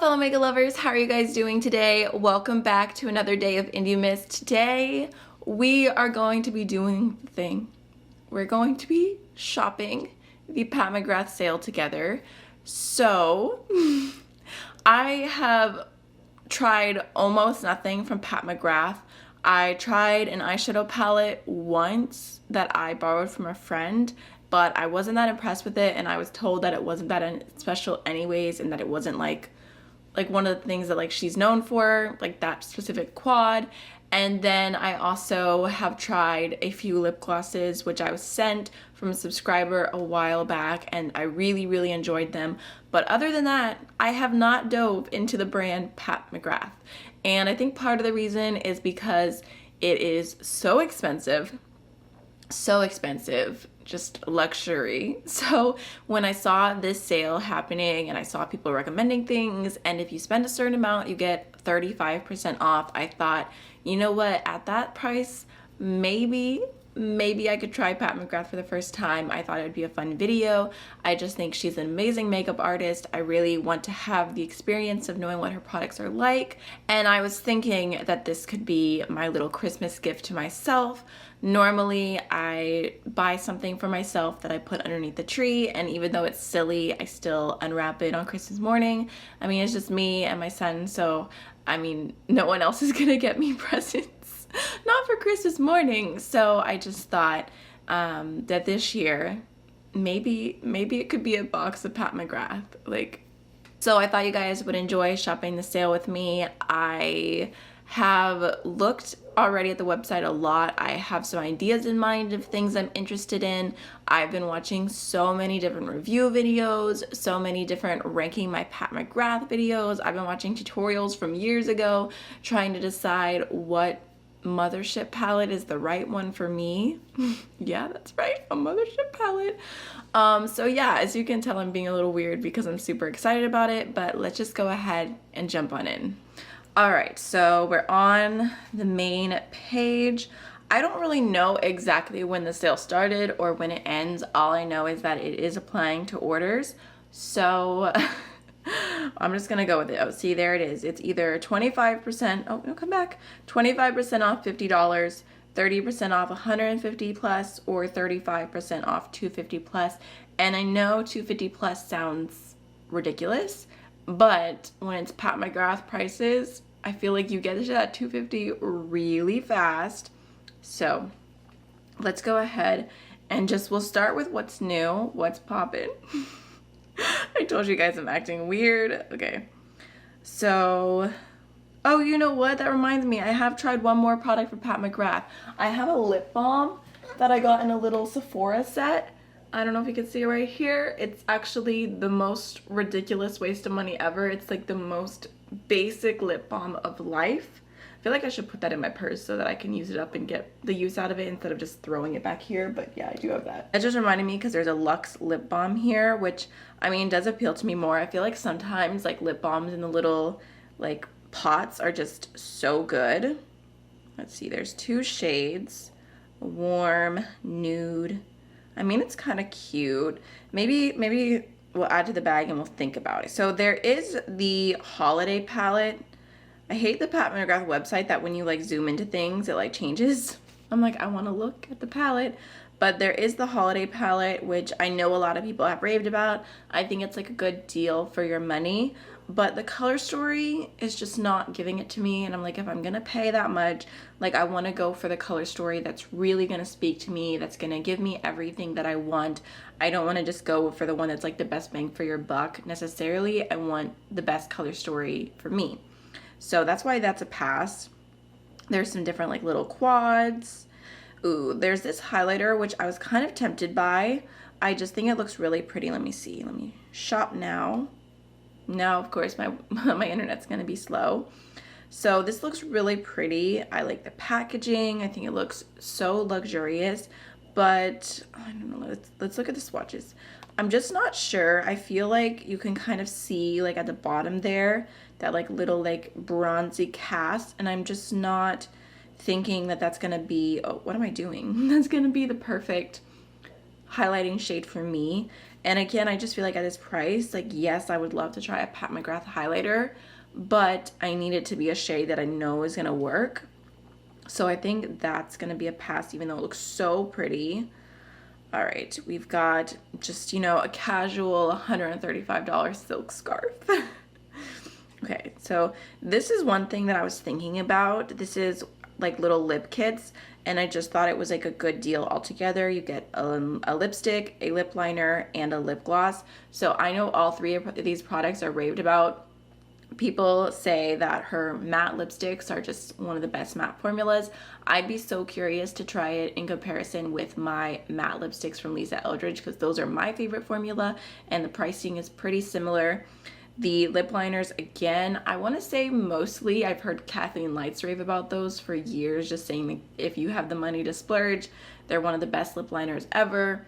fellow makeup lovers, how are you guys doing today? Welcome back to another day of Indie Miss. Today we are going to be doing the thing. We're going to be shopping the Pat McGrath sale together. So I have tried almost nothing from Pat McGrath. I tried an eyeshadow palette once that I borrowed from a friend, but I wasn't that impressed with it, and I was told that it wasn't that special anyways, and that it wasn't like one of the things that she's known for, like that specific quad. And then I also have tried a few lip glosses, which I was sent from a subscriber a while back, and I really enjoyed them. But other than that, I have not dove into the brand Pat McGrath. And I think part of the reason is because it is so expensive, just luxury. So when I saw this sale happening and I saw people recommending things, and if you spend a certain amount you get 35% off, I thought, you know what, at that price, maybe I could try Pat McGrath for the first time. I thought it would be a fun video. I just think she's an amazing makeup artist. I really want to have the experience of knowing what her products are like, and I was thinking that this could be my little Christmas gift to myself. Normally I buy something for myself that I put underneath the tree, and even though it's silly, I still unwrap it on Christmas morning. I mean, it's just me and my son, so I mean, no one else is gonna get me presents, not for Christmas morning. So I just thought that this year, maybe it could be a box of Pat McGrath. So I thought you guys would enjoy shopping the sale with me. I have looked already at the website a lot. I have some ideas in mind of things I'm interested in. I've been watching so many different review videos, so many different ranking my Pat McGrath videos. I've been watching tutorials from years ago, trying to decide what Mothership palette is the right one for me. Yeah, that's right, a Mothership palette. So yeah, as you can tell, I'm being a little weird because I'm super excited about it, but let's just go ahead and jump on in. Alright, so we're on the main page. I don't really know exactly when the sale started or when it ends. All I know is that it is applying to orders. So I'm just gonna go with it. Oh, see, there it is. It's either 25%, oh, no, come back. 25% off $50, 30% off 150 plus, or 35% off 250 plus. And I know 250 plus sounds ridiculous, but when it's Pat McGrath prices, I feel like you get to that 250 really fast. So let's go ahead and we'll start with what's new, what's poppin'. I told you guys I'm acting weird. Okay, so, oh, you know what? That reminds me, I have tried one more product for Pat McGrath. I have a lip balm that I got in a little Sephora set. I don't know if you can see it right here. It's actually the most ridiculous waste of money ever. It's like the most basic lip balm of life. I feel like I should put that in my purse so that I can use it up and get the use out of it instead of just throwing it back here. But yeah, I do have that. It just reminded me because there's a Luxe lip balm here, which I mean does appeal to me more. I feel like sometimes lip balms in the little pots are just so good. Let's see, there's two shades, warm, nude. I mean, it's kind of cute. Maybe we'll add to the bag and we'll think about it. So there is the holiday palette. I hate the Pat McGrath website that when you zoom into things, it changes. I'm like, I want to look at the palette. But there is the holiday palette, which I know a lot of people have raved about. I think it's a good deal for your money. But the color story is just not giving it to me, and I'm like, if I'm gonna pay that much, I want to go for the color story that's really gonna speak to me, that's gonna give me everything that I want. I don't want to just go for the one that's the best bang for your buck necessarily. I want the best color story for me. So that's why that's a pass. There's some different little quads. Ooh, there's this highlighter, which I was kind of tempted by. I just think it looks really pretty. Let me see. Let me shop now. Now, of course, my internet's gonna be slow. So this looks really pretty. I like the packaging. I think it looks so luxurious, but I don't know. Let's look at the swatches. I'm just not sure. I feel like you can kind of see at the bottom there that little bronzy cast, and I'm just not thinking that that's gonna be, oh, what am I doing? That's gonna be the perfect highlighting shade for me. And again, I just feel like at this price, like, yes, I would love to try a Pat McGrath highlighter, but I need it to be a shade that I know is gonna work. So I think that's gonna be a pass, even though it looks so pretty. All right, we've got just, you know, a casual $135 silk scarf. Okay, so this is one thing that I was thinking about. This is like little lip kits, and I just thought it was like a good deal altogether. You get a lipstick, a lip liner, and a lip gloss. So I know all three of these products are raved about. People say that her matte lipsticks are just one of the best matte formulas. I'd be so curious to try it in comparison with my matte lipsticks from Lisa Eldridge, because those are my favorite formula and the pricing is pretty similar. The lip liners, again, I want to say mostly I've heard Kathleen Lights rave about those for years, just saying if you have the money to splurge, they're one of the best lip liners ever.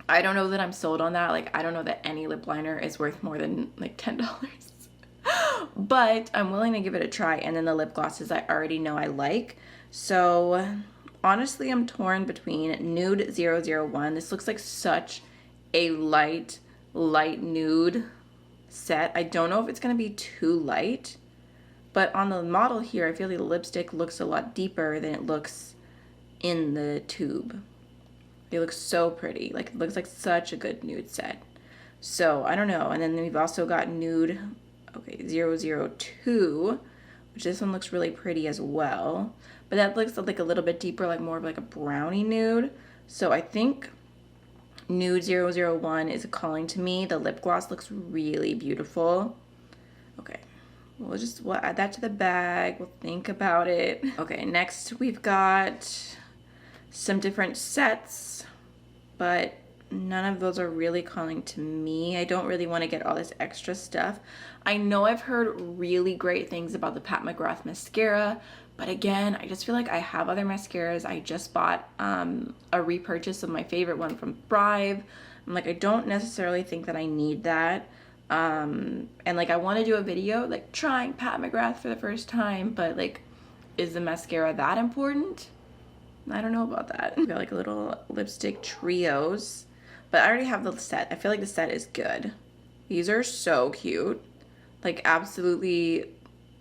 I don't know that I'm sold on that. Like, I don't know that any lip liner is worth more than like $10. But I'm willing to give it a try. And then the lip glosses I already know I like. So honestly, I'm torn between Nude 001. This looks like such a light nude set. I don't know if it's going to be too light, but on the model here, I feel like the lipstick looks a lot deeper than it looks in the tube. It looks so pretty. Like, it looks like such a good nude set. So I don't know. And then we've also got Nude 002, which this one looks really pretty as well, but that looks like a little bit deeper, like more of like a brownie nude. So I think Nude 001 is calling to me. The lip gloss looks really beautiful. Okay, we'll add that to the bag. We'll think about it. Okay, next we've got some different sets, but none of those are really calling to me. I don't really want to get all this extra stuff. I know I've heard really great things about the Pat McGrath mascara, but again, I just feel like I have other mascaras. I just bought a repurchase of my favorite one from Thrive. I'm like, I don't necessarily think that I need that. And like, I want to do a video like trying Pat McGrath for the first time, but like, is the mascara that important? I don't know about that. We got like a little lipstick trios, but I already have the set. I feel like the set is good. These are so cute. Like, absolutely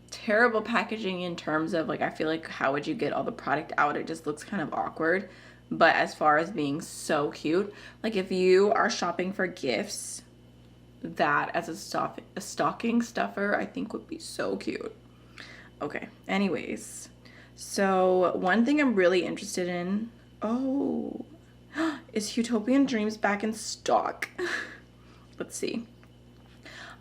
terrible packaging in terms of like, I feel like how would you get all the product out? It just looks kind of awkward. But as far as being so cute, like if you are shopping for gifts, that as a stocking stuffer, I think would be so cute. Okay, anyways. So one thing I'm really interested in, is Utopian Dreams back in stock? Let's see.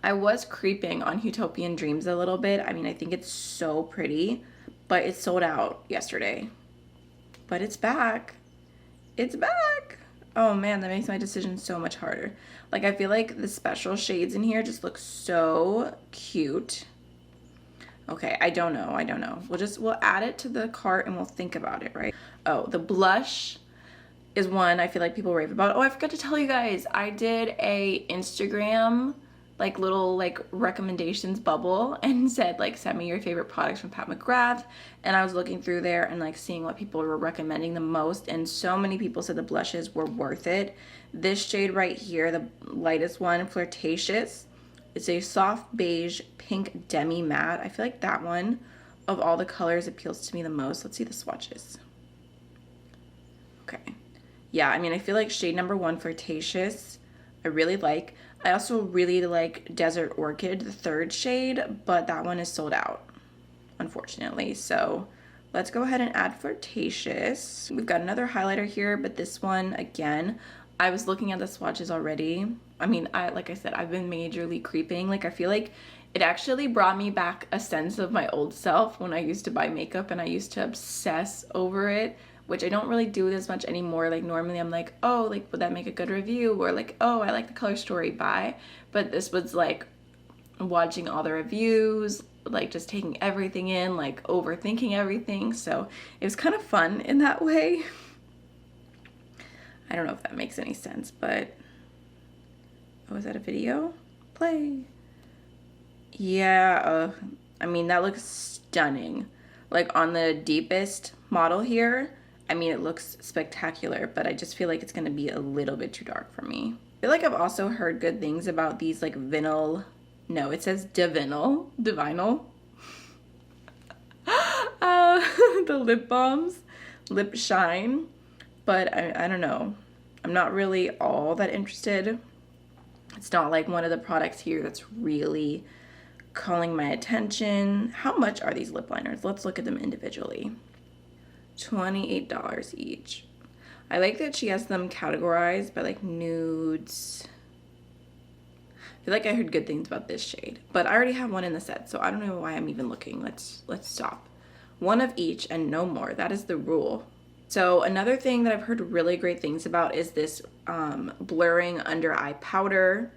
I was creeping on Utopian Dreams a little bit. I mean, I think it's so pretty, but it sold out yesterday. But it's back. It's back. Oh man, that makes my decision so much harder. Like, I feel like the special shades in here just look so cute. Okay, I don't know. We'll add it to the cart and we'll think about it, right? Oh, the blush is one I feel like people rave about. Oh, I forgot to tell you guys, I did a Instagram like little like recommendations bubble and said like, send me your favorite products from Pat McGrath, and I was looking through there and like seeing what people were recommending the most, and so many people said the blushes were worth it. This shade right here, the lightest one, Flirtatious, it's a soft beige pink demi matte. I feel like that one of all the colors appeals to me the most. Let's see the swatches. Okay, yeah, I mean, I feel like shade number 1, Flirtatious, I really like. I also really like Desert Orchid, the 3rd shade, but that one is sold out, unfortunately. So let's go ahead and add Flirtatious. We've got another highlighter here, but this one, again, I was looking at the swatches already. I mean, like I said, I've been majorly creeping. Like, I feel like it actually brought me back a sense of my old self when I used to buy makeup and I used to obsess over it, which I don't really do as much anymore. Like, normally I'm like, oh, like, would that make a good review? Or like, oh, I like the color story, buy. But this was like watching all the reviews, like just taking everything in, like overthinking everything. So it was kind of fun in that way. I don't know if that makes any sense, but, oh, is that a video? Play. Yeah, I mean, that looks stunning. Like, on the deepest model here, I mean, it looks spectacular, but I just feel like it's going to be a little bit too dark for me. I feel like I've also heard good things about these like vinyl, no, it says divinyl, the lip balms, lip shine, but I don't know. I'm not really all that interested. It's not like one of the products here that's really calling my attention. How much are these lip liners? Let's look at them individually. $28 each. I like that she has them categorized by like nudes. I feel like I heard good things about this shade, but I already have one in the set, so I don't know why I'm even looking. Let's stop. One of each and no more. That is the rule. So another thing that I've heard really great things about is this blurring under eye powder.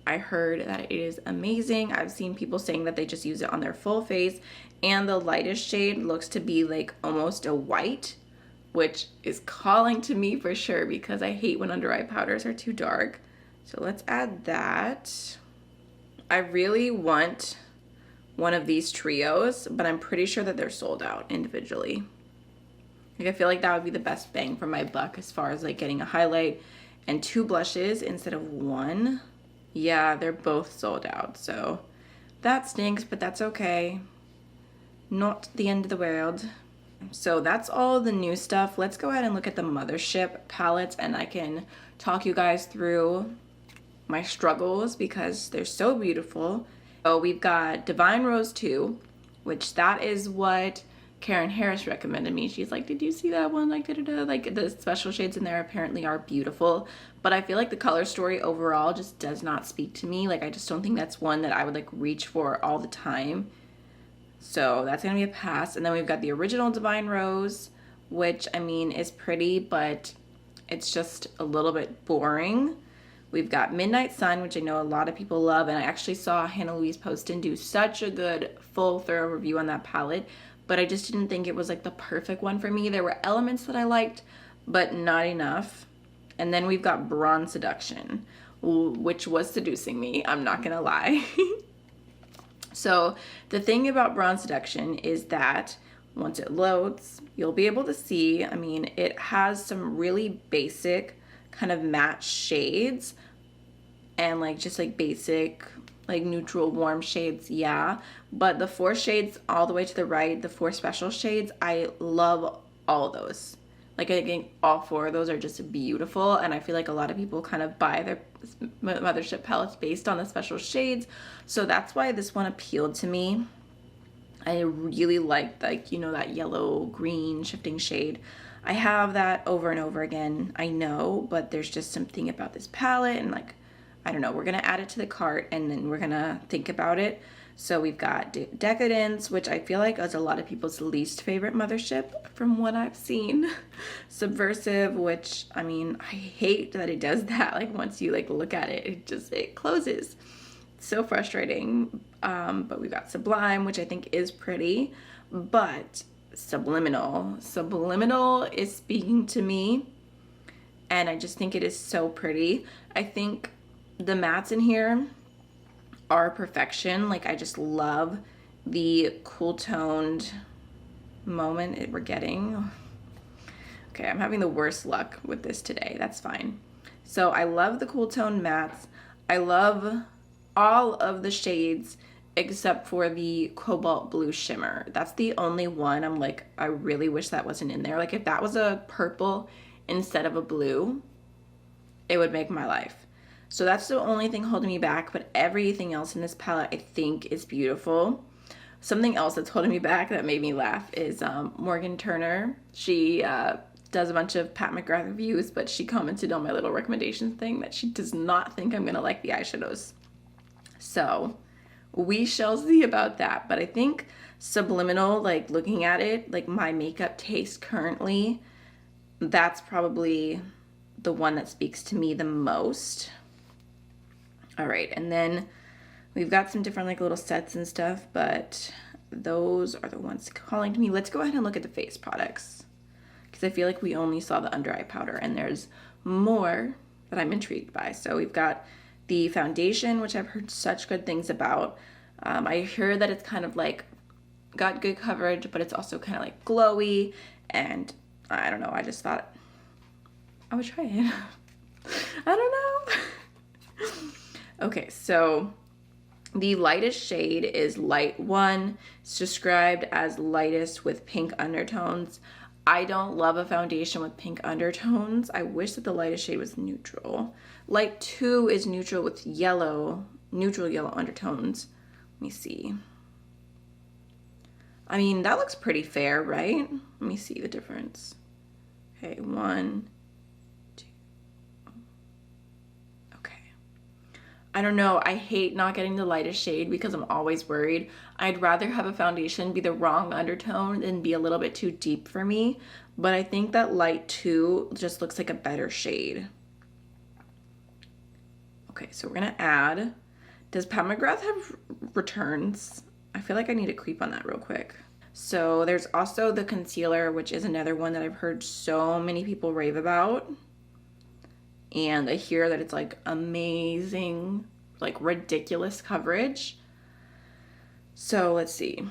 I heard that it is amazing. I've seen people saying that they just use it on their full face, and the lightest shade looks to be like almost a white, which is calling to me for sure because I hate when under eye powders are too dark. So let's add that. I really want one of these trios, but I'm pretty sure that they're sold out individually. Like I feel like that would be the best bang for my buck as far as like getting a highlight and 2 blushes instead of 1. Yeah, they're both sold out, so that stinks, but that's okay. Not the end of the world. So that's all the new stuff. Let's go ahead and look at the Mothership palettes, and I can talk you guys through my struggles because they're so beautiful. So we've got Divine Rose 2, which that is what Karen Harris recommended me. She's like, did you see that one? Like, da-da-da. Like the special shades in there apparently are beautiful, but I feel like the color story overall just does not speak to me. Like, I just don't think that's one that I would like reach for all the time. So that's gonna be a pass. And then we've got the original Divine Rose, which I mean is pretty, but it's just a little bit boring. We've got Midnight Sun, which I know a lot of people love, and I actually saw Hannah Louise Poston do such a good full thorough review on that palette, but I just didn't think it was like the perfect one for me. There were elements that I liked, but not enough. And then we've got Bronze Seduction, which was seducing me, I'm not gonna lie. So the thing about Bronze Seduction is that once it loads, you'll be able to see, I mean, it has some really basic kind of matte shades and like just like basic like neutral warm shades, yeah, but the 4 shades all the way to the right, the 4 special shades, I love all those. Like I think all 4 of those are just beautiful, and I feel like a lot of people kind of buy their Mothership palettes based on the special shades, so that's why this one appealed to me. I really liked, like, you know, that yellow green shifting shade. I have that over and over again, I know, but there's just something about this palette, and like, I don't know, we're gonna add it to the cart and then we're gonna think about it. So we've got Decadence, which I feel like is a lot of people's least favorite Mothership from what I've seen. Subversive, which, I mean, I hate that it does that. Like once you like look at it, it closes. It's so frustrating. But we've got Sublime, which I think is pretty, but Subliminal is speaking to me, and I just think it is so pretty. I think the mattes in here are perfection. Like I just love the cool toned moment we're getting. Okay, I'm having the worst luck with this today. That's fine. So I love the cool toned mattes. I love all of the shades except for the cobalt blue shimmer. That's the only one I'm like, I really wish that wasn't in there. Like if that was a purple instead of a blue, it would make my life. So that's the only thing holding me back, but everything else in this palette I think is beautiful. Something else that's holding me back that made me laugh is Morgan Turner. She does a bunch of Pat McGrath reviews, but she commented on my little recommendation thing that she does not think I'm gonna like the eyeshadows. So we shall see about that, but I think Subliminal, like looking at it, like my makeup taste currently, that's probably the one that speaks to me the most. All right, and then we've got some different like little sets and stuff, but those are the ones calling to me. Let's go ahead and look at the face products because I feel like we only saw the under eye powder and there's more that I'm intrigued by. So we've got the foundation, which I've heard such good things about. I heard that it's kind of like got good coverage, but it's also kind of like glowy, and I don't know, I just thought I would try it. I don't know. Okay, so the lightest shade is light 1. It's described as lightest with pink undertones. I don't love a foundation with pink undertones. I wish that the lightest shade was neutral. Light 2 is neutral with yellow, neutral yellow undertones. Let me see. I mean, that looks pretty fair, right? Let me see the difference. Okay, 1, 2. Okay. I don't know. I hate not getting the lightest shade because I'm always worried. I'd rather have a foundation be the wrong undertone than be a little bit too deep for me. But I think that light 2 just looks like a better shade. Okay, so we're gonna add. Does Pat McGrath have returns? I feel like I need to creep on that real quick. So there's also the concealer, which is another one that I've heard so many people rave about. And I hear that it's like amazing, like ridiculous coverage. So let's see.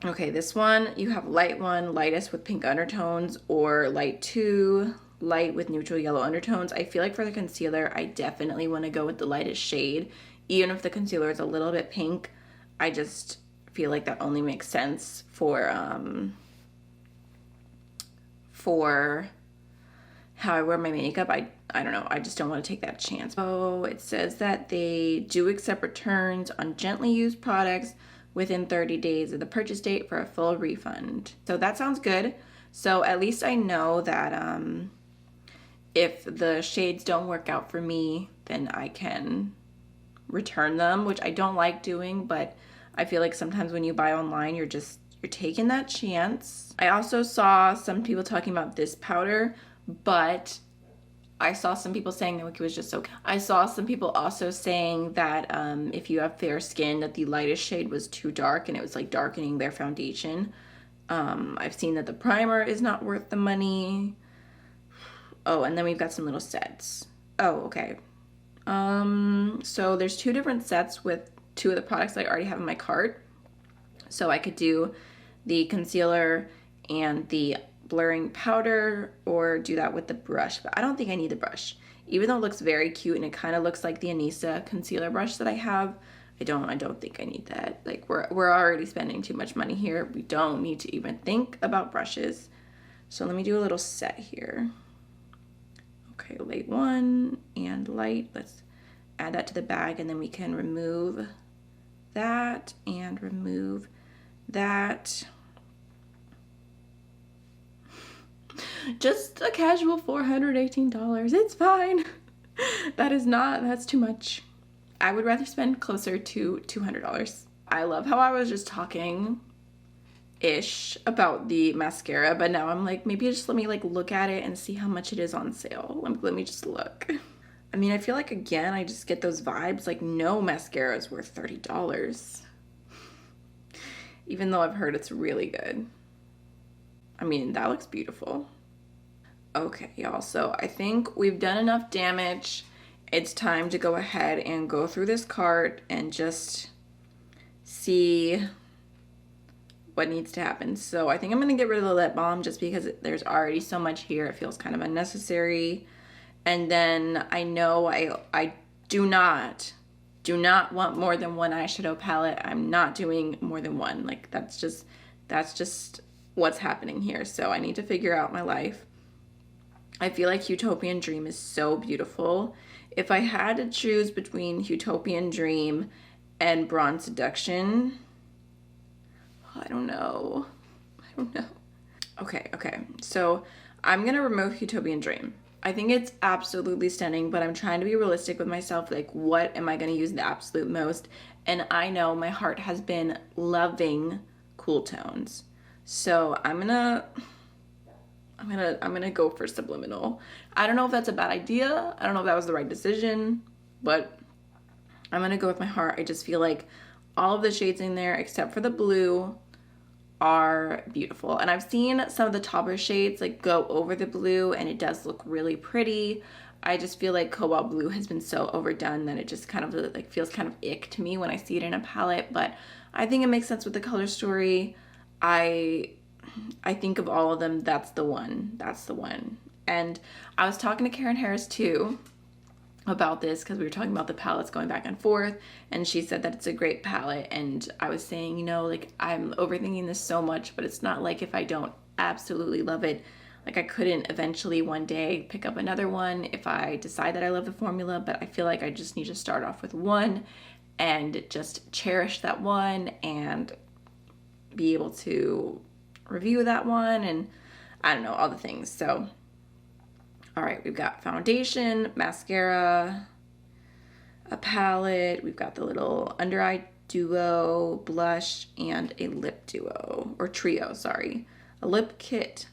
Okay, this one, you have light 1, lightest with pink undertones, or light 2, light with neutral yellow undertones. I feel like for the concealer, I definitely want to go with the lightest shade. Even if the concealer is a little bit pink, I just feel like that only makes sense for how I wear my makeup. I don't know, I just don't want to take that chance. So it says that they do accept returns on gently used products within 30 days of the purchase date for a full refund. So that sounds good. So at least I know that if the shades don't work out for me, then I can return them, which I don't like doing, but I feel like sometimes when you buy online, you're taking that chance. I also saw some people talking about this powder, but I saw some people saying that it was just okay. I saw some people also saying that if you have fair skin, that the lightest shade was too dark and it was like darkening their foundation. I've seen that the primer is not worth the money. Oh, and then we've got some little sets. Oh, okay. So there's 2 different sets with 2 of the products that I already have in my cart. So I could do the concealer and the blurring powder, or do that with the brush, but I don't think I need the brush. Even though it looks very cute and it kind of looks like the Anissa concealer brush that I have, I don't think I need that. Like we're already spending too much money here. We don't need to even think about brushes. So let me do a little set here. Okay, light 1 and light. Let's add that to the bag, and then we can remove that and remove that. Just a casual $418. It's fine. That's too much. I would rather spend closer to $200. I love how I was just talking ish about the mascara, but now I'm like, maybe just let me like look at it and see how much it is on sale. Let me just look. I mean, I feel like again, I just get those vibes like no mascara is worth $30. Even though I've heard it's really good. I mean, that looks beautiful. Okay, y'all, so I think we've done enough damage. It's time to go ahead and go through this cart and just see what needs to happen. So I think I'm gonna get rid of the lip balm just because there's already so much here. It feels kind of unnecessary. And then I know I do not want more than 1 eyeshadow palette. I'm not doing more than 1. Like that's just what's happening here. So I need to figure out my life. I feel like Utopian Dream is so beautiful. If I had to choose between Utopian Dream and Bronze Seduction, I don't know. Okay. So I'm gonna remove Utopian Dream. I think it's absolutely stunning, but I'm trying to be realistic with myself. Like, what am I gonna use the absolute most? And I know my heart has been loving cool tones. So I'm gonna go for Subliminal. I don't know if that's a bad idea. I don't know if that was the right decision, but I'm gonna go with my heart. I just feel like all of the shades in there, except for the blue, are beautiful. And I've seen some of the topper shades like go over the blue, and it does look really pretty. I just feel like cobalt blue has been so overdone that it just kind of like feels kind of ick to me when I see it in a palette, but I think it makes sense with the color story. I think of all of them, that's the one. And I was talking to Karen Harris too about this because we were talking about the palettes going back and forth, and she said that it's a great palette, and I was saying, you know, like, I'm overthinking this so much, but it's not like if I don't absolutely love it, like I couldn't eventually one day pick up another one if I decide that I love the formula, but I feel like I just need to start off with one and just cherish that one and be able to review that one, and I don't know, all the things. So all right, we've got foundation, mascara, a palette, we've got the little under eye duo, blush, and a lip duo, or trio, sorry. A lip kit.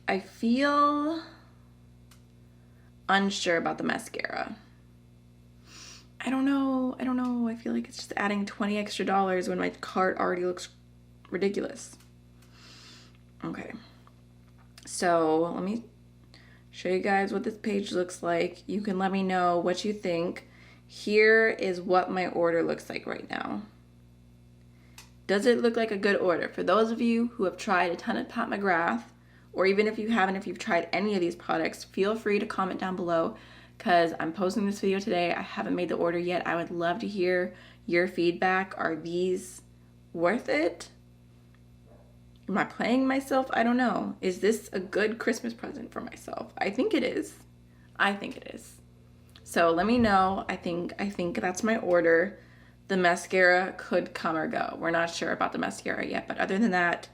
I feel unsure about the mascara. I don't know. I feel like it's just adding $20 extra when my cart already looks ridiculous. Okay. So let me show you guys what this page looks like. You can let me know what you think. Here is what my order looks like right now. Does it look like a good order? For those of you who have tried a ton of Pat McGrath, or even if you haven't, if you've tried any of these products, feel free to comment down below because I'm posting this video today. I haven't made the order yet. I would love to hear your feedback. Are these worth it? Am I playing myself? I don't know. Is this a good Christmas present for myself? I think it is. I think it is. So let me know. I think that's my order. The mascara could come or go. We're not sure about the mascara yet, but other than that,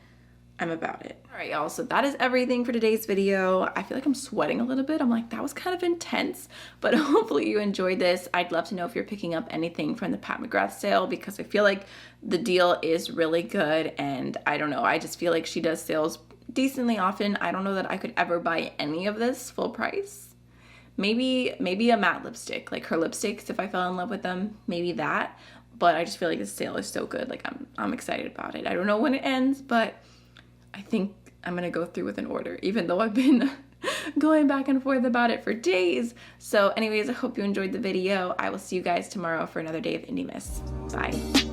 I'm about it. All right, y'all, so that is everything for today's video. I feel like I'm sweating a little bit. I'm like, that was kind of intense, but hopefully you enjoyed this. I'd love to know if you're picking up anything from the Pat McGrath sale because I feel like the deal is really good, and I don't know, I just feel like she does sales decently often. I don't know that I could ever buy any of this full price. Maybe a matte lipstick, like her lipsticks, if I fell in love with them, maybe that. But I just feel like this sale is so good. Like I'm excited about it. I don't know when it ends, but I think I'm gonna go through with an order, even though I've been going back and forth about it for days. So anyways, I hope you enjoyed the video. I will see you guys tomorrow for another day of Indie Miss. Bye.